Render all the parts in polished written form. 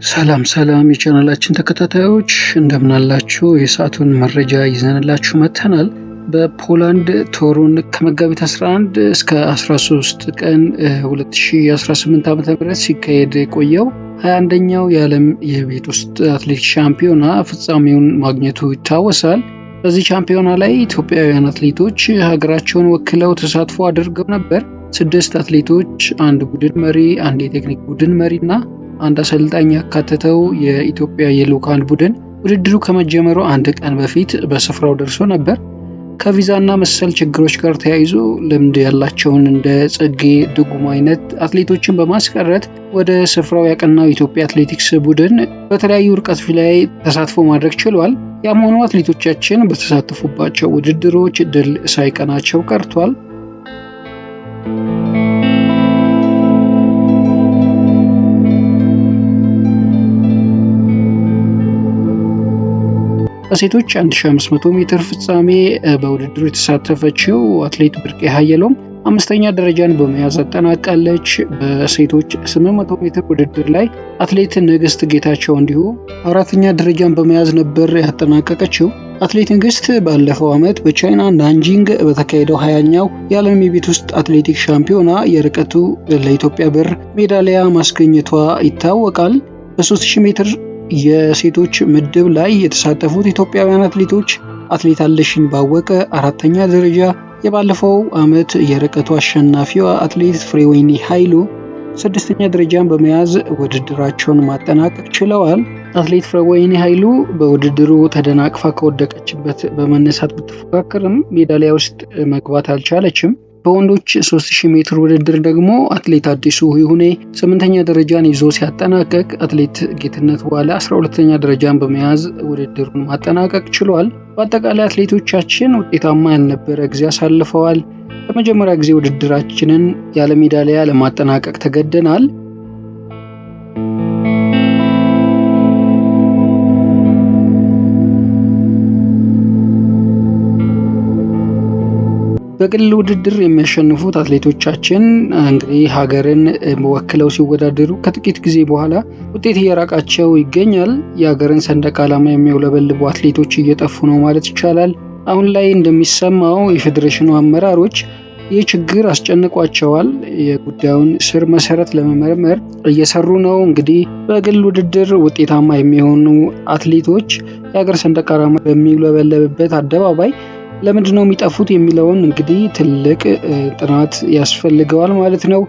ሰላም የቻናላችን ተከታታዮች እንደምን አላችሁ? የሰዓቱን መረጃ ይዘንላችሁ መጥተናል። በፖላንድ ቶሩን ከመጋቢት 11 እስከ 13 ቀን 2018 ዓ.ም ሲካሄድ የቆየው 21ኛው የዓለም የቤት ውስጥ አትሌቲክስ ሻምፒዮና ፍጻሜውን ማግኘቱ ይታወሳል። በዚህ ሻምፒዮና ላይ ኢትዮጵያውያን አትሌቶች ሀገራቸውን ወክለው ተሳትፎ አድርገው ነበር። 6 አትሌቶች፣ አንድ ቡድን መሪ፣ አንድ የቴክኒክ ቡድን መሪና አንድ አሰልጣኝ ያካተተው የኢትዮጵያ የልዑካን ቡድን ውድድሩ ከመጀመሩ አንድ ቀን በፊት በስፍራው ደርሶ ነበር። ከቪዛና መሰል ችግሮች ጋር ተያይዞ ልምድ ያላቸውን እንደ ጽጌ ድጉማ አይነት አትሌቶችን በማስቀረት ወደ ስፍራው ያቀናው የኢትዮጵያ አትሌቲክስ ቡድን በተለያዩ ርቀቶች ላይ ተሳትፎ ማድረግ ችሏል። ያም ሆኖ አትሌቶቻችን በተሳተፉባቸው ውድድሮች ድል ሳይቀናቸው ቀርቷል። በሴቶች 1500 ሜትር ፍጻሜ በውድድሩ የተሳተፈችው አትሌት ብርቄ ሀየሎም 5ኛ ደረጃን በመያዝ አጠናቃለች። በሴቶች 800 ሜትር ውድድር ላይ አትሌት ንግስት ጌታቸው እንዲሁ 4ኛ ደረጃን በመያዝ ነበር ያጠናቀቀችው። አትሌት ንግስት ባለፈው ዓመት በቻይና ናንጂንግ በተካሄደው 20ኛው የዓለም የቤት ውስጥ አትሌቲክስ ሻምፒዮና የርቀቱ ለኢትዮጵያ ብር ሜዳሊያ ማስገኘቷ ይታወቃል። በ3000 ሜትር የሴቶች ምድብ ላይ የተሳተፉት ኢትዮጵያውያን አትሌቶች አትሌት አለሽኝ ባወቀ 4ኛ ደረጃ፣ የባለፈው ዓመት የርቀቱ አሸናፊዋ አትሌት ፍሬወይኒ ኃይሉ 6ኛ ደረጃን በመያዝ ውድድራቸውን ማጠናቀቅ ችለዋል። አትሌት ፍሬወይኒ ኃይሉ በውድድሩ ተደናቅፋ ከወደቀችበት በመነሳት ብትፎካከርም ሜዳሊያ ውስጥ መግባት አልቻለችም። በወንዶች 3000 ሜትር ውድድር ደግሞ አትሌት አዲሱ ይሁኔ 8ኛ ደረጃን ይዞ ሲያጠናቀቅ አትሌት ጌትነት ዋለ 12ኛ ደረጃን በመያዝ ውድድሩን ማጠናቀቅ ችሏል። በአጠቃላይ አትሌቶቻችን ውጤታማ ያልነበረ ጊዜ አሳልፈዋል። ለመጀመሪያ ጊዜ ውድድራችንን ያለ ሜዳሊያ ለማጠናቀቅ ተገደናል። በግል ውድድር የሚያሸንፉት አትሌቶቻችን እንግዲህ ሀገርን ወክለው ሲወዳደሩ ከጥቂት ጊዜ በኋላ ውጤት እየራቃቸው ይገኛል። የሀገርን ሰንደቅ ዓላማ የሚያውለበልቡ አትሌቶች እየጠፉ ነው ማለት ይቻላል። አሁን ላይ እንደሚሰማው የፌዴሬሽኑ አመራሮች ይህ ችግር አስጨንቋቸዋል። የጉዳዩን ስር መሰረት ለመመርመር እየሰሩ ነው። እንግዲህ በግል ውድድር ውጤታማ የሚሆኑ አትሌቶች የሀገር ሰንደቅ ዓላማ በሚውለበለብበት አደባባይ ለምንድነው የሚጠፉት የሚለውን እንግዲህ ትልቅ ጥናት ያስፈልገዋል ማለት ነው።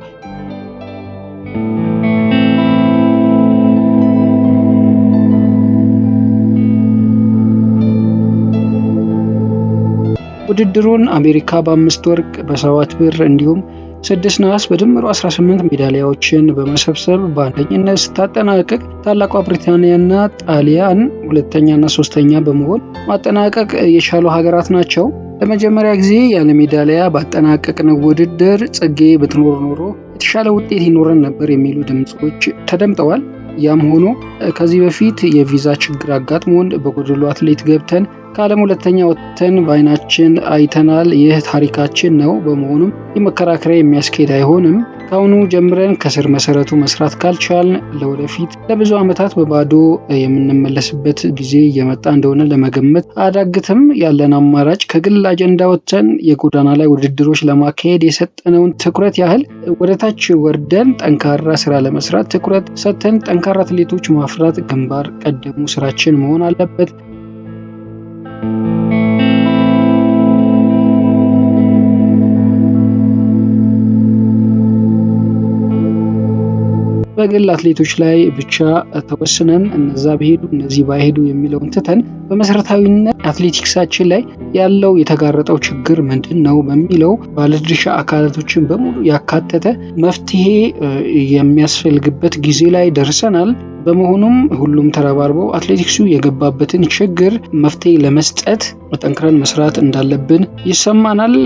ውድድሩን አሜሪካ በ5 ወርቅ በ7 ብር እንዲሁም 6 ነሐስ በድምሩ 18 ሜዳሊያዎችን በመሰብሰብ በአንደኝነት ስታጠናቀቅ ታላቋ ብሪታንያና ጣሊያን 2ኛና 3ኛ በመሆን ማጠናቀቅ የቻሉ ሀገራት ናቸው። ለመጀመሪያ ጊዜ ያለ ሜዳሊያ ባጠናቀቅነው ውድድር ጽጌ ብትኖር ኖሮ የተሻለ ውጤት ይኖረን ነበር የሚሉ ድምጾች ተደምጠዋል። ያም ሆኖ ከዚህ በፊት የቪዛ ችግር አጋጥሞን በጎደሎ አትሌት ገብተን ከዓለም 2ኛ ወጥተን በአይናችን አይተናል። ይህ ታሪካችን ነው። በመሆኑም የመከራከሪያ የሚያስኬድ አይሆንም። ከአሁኑ ጀምረን ከስር መሰረቱ መስራት ካልቻልን ለወደፊት ለብዙ ዓመታት በባዶ የምንመለስበት ጊዜ እየመጣ እንደሆነ ለመገመት አዳግትም። ያለን አማራጭ ከግል አጀንዳ ወጥተን የጎዳና ላይ ውድድሮች ለማካሄድ የሰጠነውን ትኩረት ያህል ወደታች ወርደን ጠንካራ ስራ ለመስራት ትኩረት ሰጥተን ጠንካራ አትሌቶች ማፍራት ግንባር ቀደሙ ስራችን መሆን አለበት። በግል አትሌቶች ላይ ብቻ ተወስነን እነዛ ቢሄዱ እነዚህ ባይሄዱ የሚለውን ትተን በመሰረታዊነት አትሌቲክሳችን ላይ ያለው የተጋረጠው ችግር ምንድነው በሚለው ባለድርሻ አካላቶችን በሙሉ ያካተተ መፍትሄ የሚያስፈልግበት ጊዜ ላይ ደርሰናል። በመሆኑም ሁሉም ተረባርበው አትሌቲክሱ የገባበትን ችግር መፍትሄ ለመስጠት ጠንክረን መስራት እንዳለብን ይሰማናል።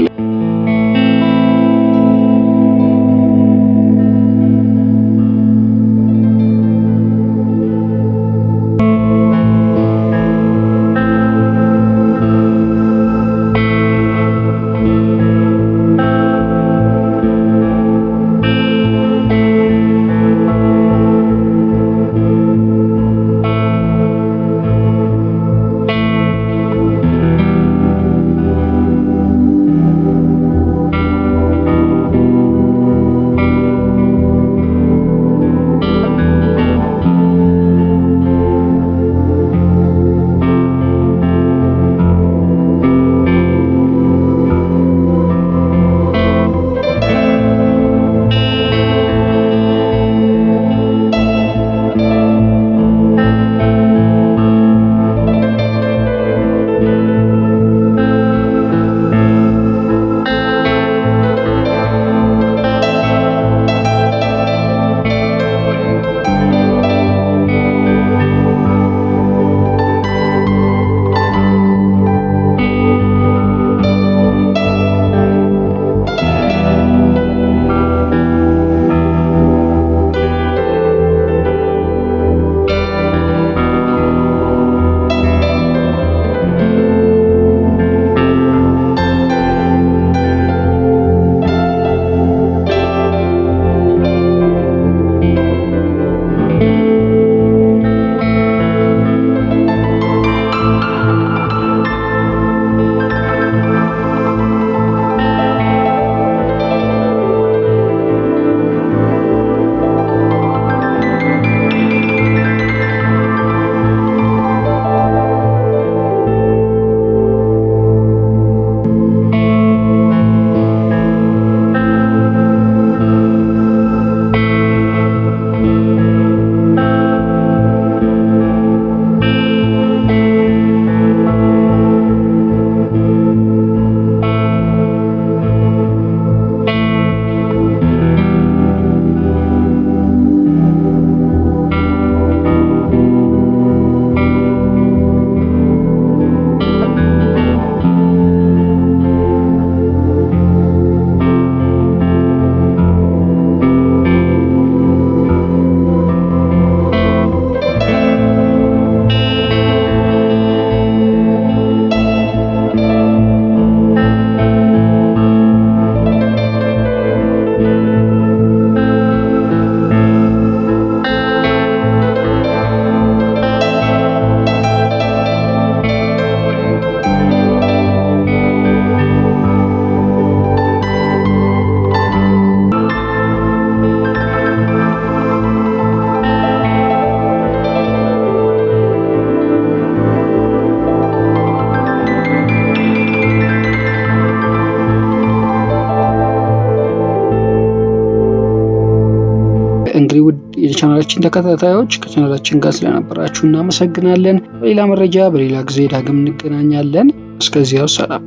እንግዲህ ውድ የቻናላችን ተከታታዮች ከቻናላችን ጋር ስለነበራችሁ እናመሰግናለን። በሌላ መረጃ በሌላ ጊዜ ዳግም እንገናኛለን። እስከዚያው ሰላም።